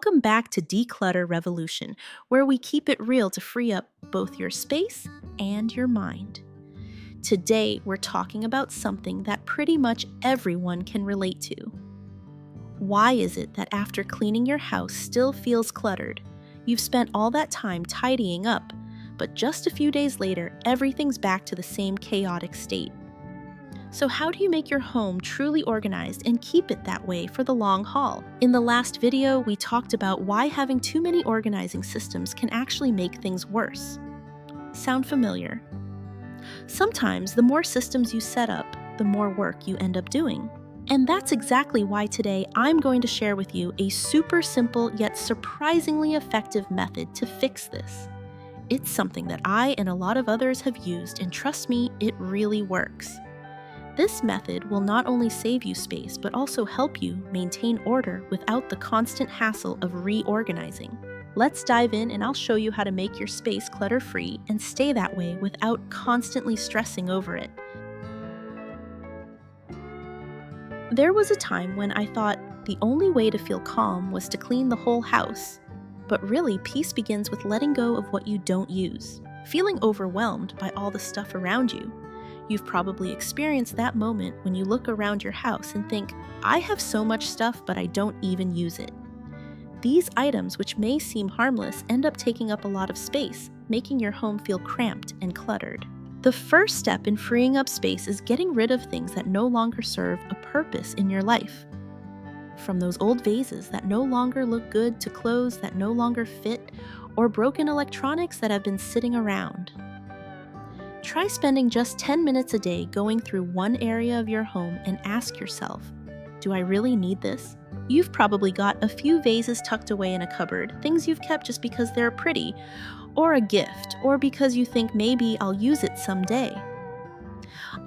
Welcome back to Declutter Revolution, where we keep it real to free up both your space and your mind. Today, we're talking about something that pretty much everyone can relate to. Why is it that after cleaning your house still feels cluttered? You've spent all that time tidying up, but just a few days later, everything's back to the same chaotic state. So how do you make your home truly organized and keep it that way for the long haul? In the last video, we talked about why having too many organizing systems can actually make things worse. Sound familiar? Sometimes the more systems you set up, the more work you end up doing. And that's exactly why today I'm going to share with you a super simple yet surprisingly effective method to fix this. It's something that I and a lot of others have used, and trust me, it really works. This method will not only save you space, but also help you maintain order without the constant hassle of reorganizing. Let's dive in and I'll show you how to make your space clutter-free and stay that way without constantly stressing over it. There was a time when I thought the only way to feel calm was to clean the whole house. But really, peace begins with letting go of what you don't use, feeling overwhelmed by all the stuff around you. You've probably experienced that moment when you look around your house and think, I have so much stuff, but I don't even use it. These items, which may seem harmless, end up taking up a lot of space, making your home feel cramped and cluttered. The first step in freeing up space is getting rid of things that no longer serve a purpose in your life. From those old vases that no longer look good to clothes that no longer fit, or broken electronics that have been sitting around. Try spending just 10 minutes a day going through one area of your home and ask yourself, do I really need this? You've probably got a few vases tucked away in a cupboard, things you've kept just because they're pretty, or a gift, or because you think maybe I'll use it someday.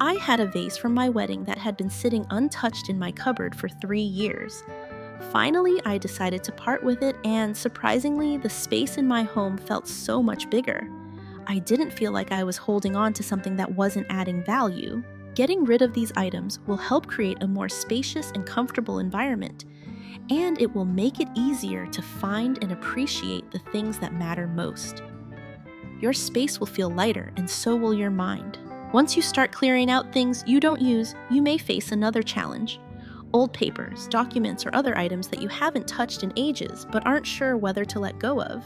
I had a vase from my wedding that had been sitting untouched in my cupboard for 3 years. Finally, I decided to part with it, and surprisingly, the space in my home felt so much bigger. I didn't feel like I was holding on to something that wasn't adding value. Getting rid of these items will help create a more spacious and comfortable environment, and it will make it easier to find and appreciate the things that matter most. Your space will feel lighter, and so will your mind. Once you start clearing out things you don't use, you may face another challenge. Old papers, documents, or other items that you haven't touched in ages but aren't sure whether to let go of.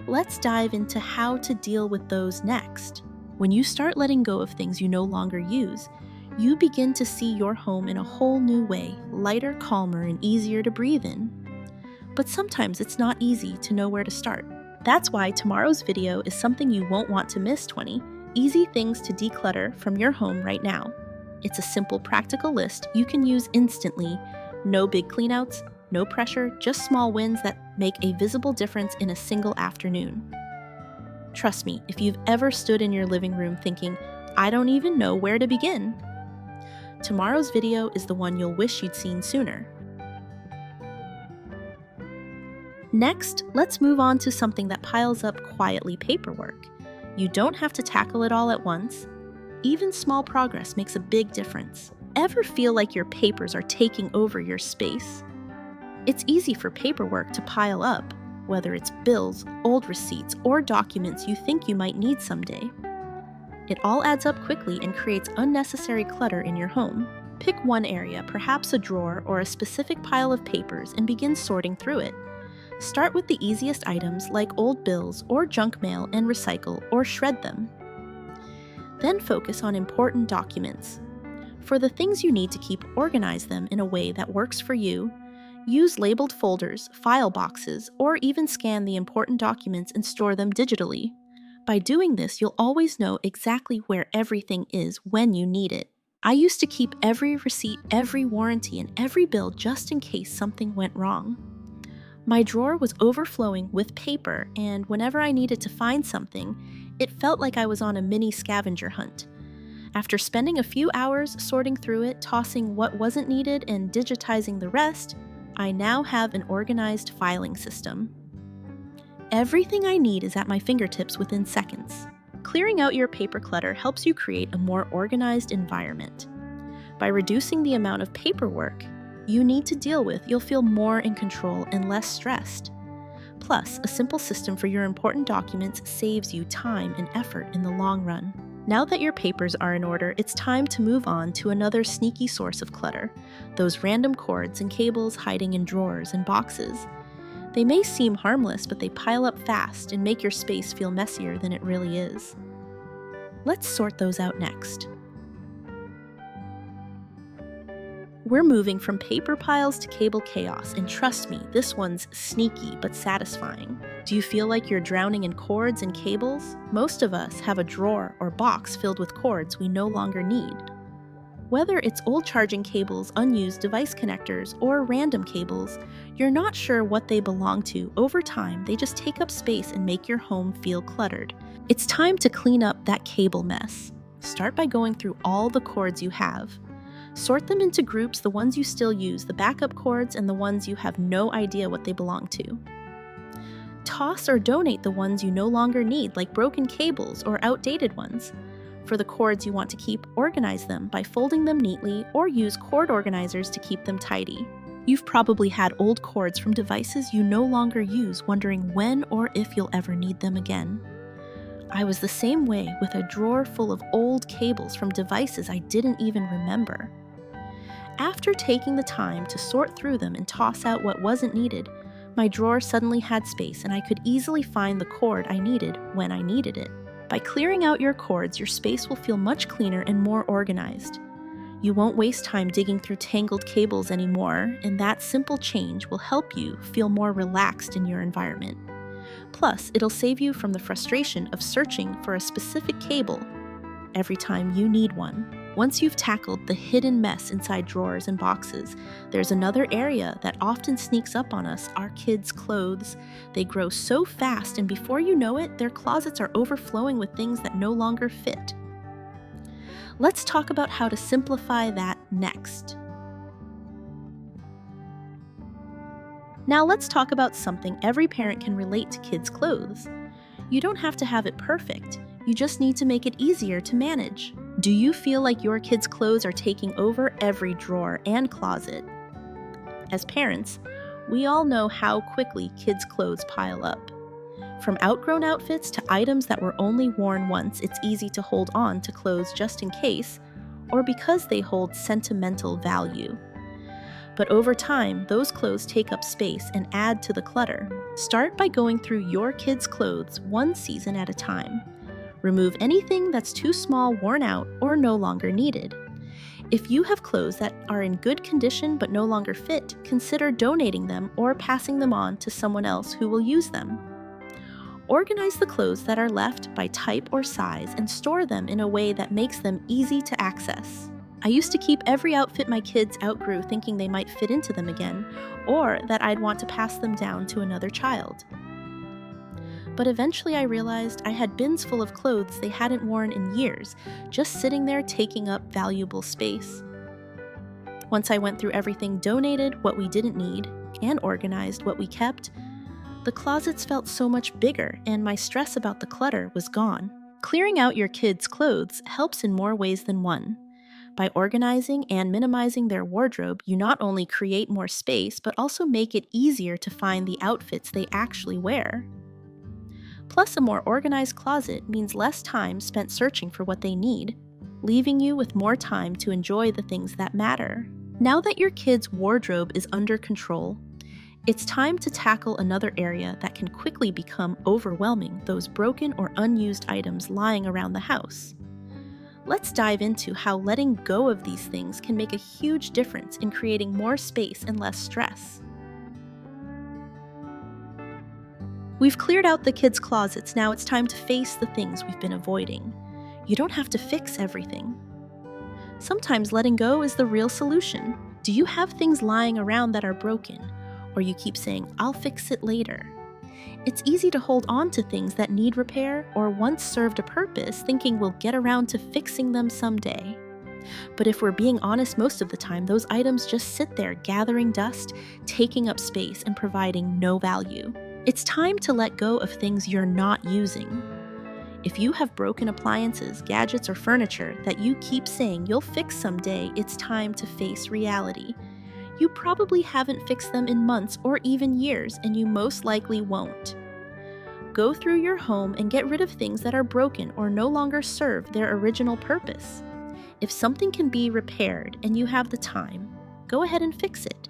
Let's dive into how to deal with those next. When you start letting go of things you no longer use, you begin to see your home in a whole new way, lighter, calmer, and easier to breathe in. But sometimes it's not easy to know where to start. That's why tomorrow's video is something you won't want to miss. 20 easy things to declutter from your home right now. It's a simple, practical list you can use instantly. No big cleanouts, no pressure, just small wins that make a visible difference in a single afternoon. Trust me, if you've ever stood in your living room thinking, I don't even know where to begin, tomorrow's video is the one you'll wish you'd seen sooner. Next, let's move on to something that piles up quietly: paperwork. You don't have to tackle it all at once. Even small progress makes a big difference. Ever feel like your papers are taking over your space? It's easy for paperwork to pile up, whether it's bills, old receipts, or documents you think you might need someday. It all adds up quickly and creates unnecessary clutter in your home. Pick one area, perhaps a drawer or a specific pile of papers, and begin sorting through it. Start with the easiest items like old bills or junk mail and recycle or shred them. Then focus on important documents. For the things you need to keep, organize them in a way that works for you. Use labeled folders, file boxes, or even scan the important documents and store them digitally. By doing this, you'll always know exactly where everything is when you need it. I used to keep every receipt, every warranty, and every bill just in case something went wrong. My drawer was overflowing with paper, and whenever I needed to find something, it felt like I was on a mini scavenger hunt. After spending a few hours sorting through it, tossing what wasn't needed, and digitizing the rest, I now have an organized filing system. Everything I need is at my fingertips within seconds. Clearing out your paper clutter helps you create a more organized environment. By reducing the amount of paperwork, you need to deal with, you'll feel more in control and less stressed. Plus, a simple system for your important documents saves you time and effort in the long run. Now that your papers are in order, it's time to move on to another sneaky source of clutter, those random cords and cables hiding in drawers and boxes. They may seem harmless, but they pile up fast and make your space feel messier than it really is. Let's sort those out next. We're moving from paper piles to cable chaos, and trust me, this one's sneaky but satisfying. Do you feel like you're drowning in cords and cables? Most of us have a drawer or box filled with cords we no longer need. Whether it's old charging cables, unused device connectors, or random cables, you're not sure what they belong to. Over time, they just take up space and make your home feel cluttered. It's time to clean up that cable mess. Start by going through all the cords you have. Sort them into groups, the ones you still use, the backup cords, and the ones you have no idea what they belong to. Toss or donate the ones you no longer need, like broken cables or outdated ones. For the cords you want to keep, organize them by folding them neatly or use cord organizers to keep them tidy. You've probably had old cords from devices you no longer use, wondering when or if you'll ever need them again. I was the same way with a drawer full of old cables from devices I didn't even remember. After taking the time to sort through them and toss out what wasn't needed, my drawer suddenly had space and I could easily find the cord I needed when I needed it. By clearing out your cords, your space will feel much cleaner and more organized. You won't waste time digging through tangled cables anymore, and that simple change will help you feel more relaxed in your environment. Plus, it'll save you from the frustration of searching for a specific cable every time you need one. Once you've tackled the hidden mess inside drawers and boxes, there's another area that often sneaks up on us: our kids' clothes. They grow so fast, and before you know it, their closets are overflowing with things that no longer fit. Let's talk about how to simplify that next. Now let's talk about something every parent can relate to: kids' clothes. You don't have to have it perfect. You just need to make it easier to manage. Do you feel like your kids' clothes are taking over every drawer and closet? As parents, we all know how quickly kids' clothes pile up. From outgrown outfits to items that were only worn once, it's easy to hold on to clothes just in case, or because they hold sentimental value. But over time, those clothes take up space and add to the clutter. Start by going through your kids' clothes one season at a time. Remove anything that's too small, worn out, or no longer needed. If you have clothes that are in good condition but no longer fit, consider donating them or passing them on to someone else who will use them. Organize the clothes that are left by type or size and store them in a way that makes them easy to access. I used to keep every outfit my kids outgrew, thinking they might fit into them again, or that I'd want to pass them down to another child. But eventually I realized I had bins full of clothes they hadn't worn in years, just sitting there taking up valuable space. Once I went through everything, donated what we didn't need, and organized what we kept, the closets felt so much bigger, and my stress about the clutter was gone. Clearing out your kids' clothes helps in more ways than one. By organizing and minimizing their wardrobe, you not only create more space, but also make it easier to find the outfits they actually wear. Plus, a more organized closet means less time spent searching for what they need, leaving you with more time to enjoy the things that matter. Now that your kids' wardrobe is under control, it's time to tackle another area that can quickly become overwhelming: those broken or unused items lying around the house. Let's dive into how letting go of these things can make a huge difference in creating more space and less stress. We've cleared out the kids' closets, now it's time to face the things we've been avoiding. You don't have to fix everything. Sometimes letting go is the real solution. Do you have things lying around that are broken, or you keep saying, "I'll fix it later"? It's easy to hold on to things that need repair or once served a purpose, thinking we'll get around to fixing them someday. But if we're being honest, most of the time, those items just sit there gathering dust, taking up space, and providing no value. It's time to let go of things you're not using. If you have broken appliances, gadgets, or furniture that you keep saying you'll fix someday, it's time to face reality. You probably haven't fixed them in months or even years, and you most likely won't. Go through your home and get rid of things that are broken or no longer serve their original purpose. If something can be repaired and you have the time, go ahead and fix it.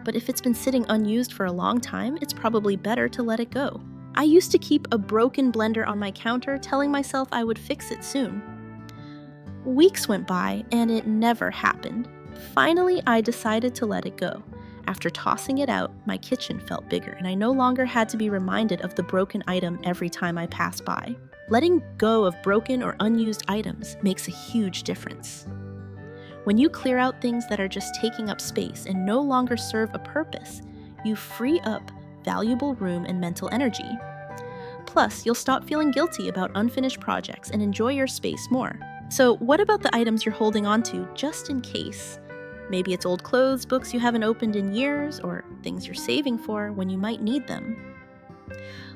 But if it's been sitting unused for a long time, it's probably better to let it go. I used to keep a broken blender on my counter, telling myself I would fix it soon. Weeks went by and it never happened. Finally, I decided to let it go. After tossing it out, my kitchen felt bigger, and I no longer had to be reminded of the broken item every time I passed by. Letting go of broken or unused items makes a huge difference. When you clear out things that are just taking up space and no longer serve a purpose, you free up valuable room and mental energy. Plus, you'll stop feeling guilty about unfinished projects and enjoy your space more. So, what about the items you're holding on to just in case? Maybe it's old clothes, books you haven't opened in years, or things you're saving for when you might need them.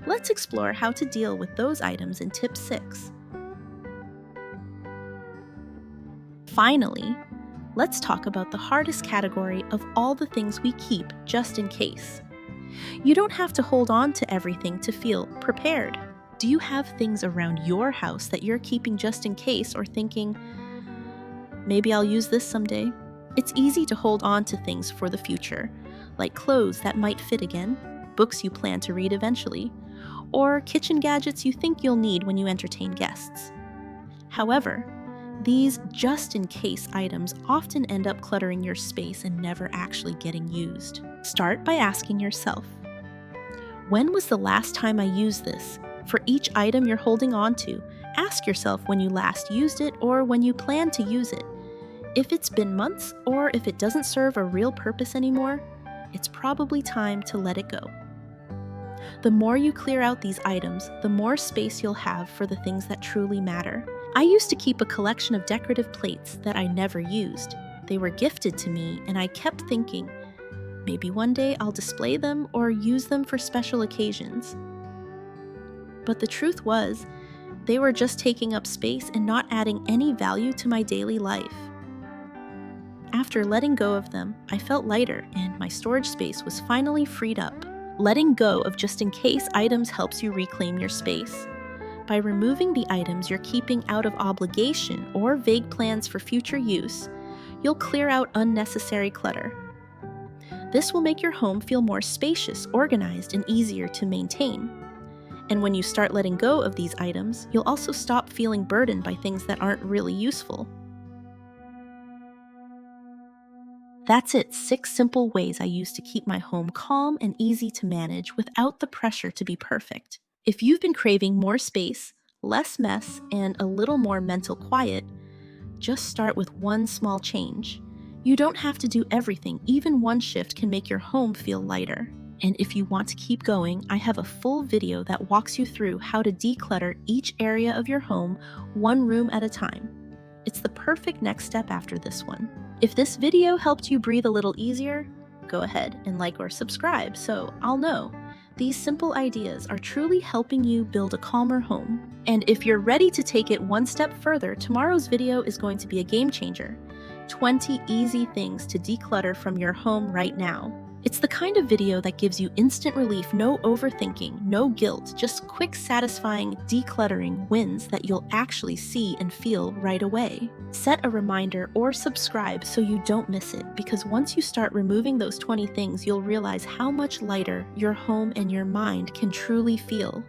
Let's explore how to deal with those items in Tip 6. Finally, let's talk about the hardest category of all the things we keep just in case. You don't have to hold on to everything to feel prepared. Do you have things around your house that you're keeping just in case or thinking, maybe I'll use this someday? It's easy to hold on to things for the future, like clothes that might fit again, books you plan to read eventually, or kitchen gadgets you think you'll need when you entertain guests. However, these just-in-case items often end up cluttering your space and never actually getting used. Start by asking yourself, when was the last time I used this? For each item you're holding on to, ask yourself when you last used it or when you plan to use it. If it's been months or if it doesn't serve a real purpose anymore, it's probably time to let it go. The more you clear out these items, the more space you'll have for the things that truly matter. I used to keep a collection of decorative plates that I never used. They were gifted to me, and I kept thinking, maybe one day I'll display them or use them for special occasions. But the truth was, they were just taking up space and not adding any value to my daily life. After letting go of them, I felt lighter and my storage space was finally freed up. Letting go of just-in-case items helps you reclaim your space. By removing the items you're keeping out of obligation or vague plans for future use, you'll clear out unnecessary clutter. This will make your home feel more spacious, organized, and easier to maintain. And when you start letting go of these items, you'll also stop feeling burdened by things that aren't really useful. That's it, 6 simple ways I use to keep my home calm and easy to manage without the pressure to be perfect. If you've been craving more space, less mess, and a little more mental quiet, just start with one small change. You don't have to do everything, even one shift can make your home feel lighter. And if you want to keep going, I have a full video that walks you through how to declutter each area of your home, one room at a time. It's the perfect next step after this one. If this video helped you breathe a little easier, go ahead and like or subscribe so I'll know. These simple ideas are truly helping you build a calmer home. And if you're ready to take it one step further, tomorrow's video is going to be a game changer. 20 easy things to declutter from your home right now. It's the kind of video that gives you instant relief, no overthinking, no guilt, just quick, satisfying decluttering wins that you'll actually see and feel right away. Set a reminder or subscribe so you don't miss it, because once you start removing those 20 things, you'll realize how much lighter your home and your mind can truly feel.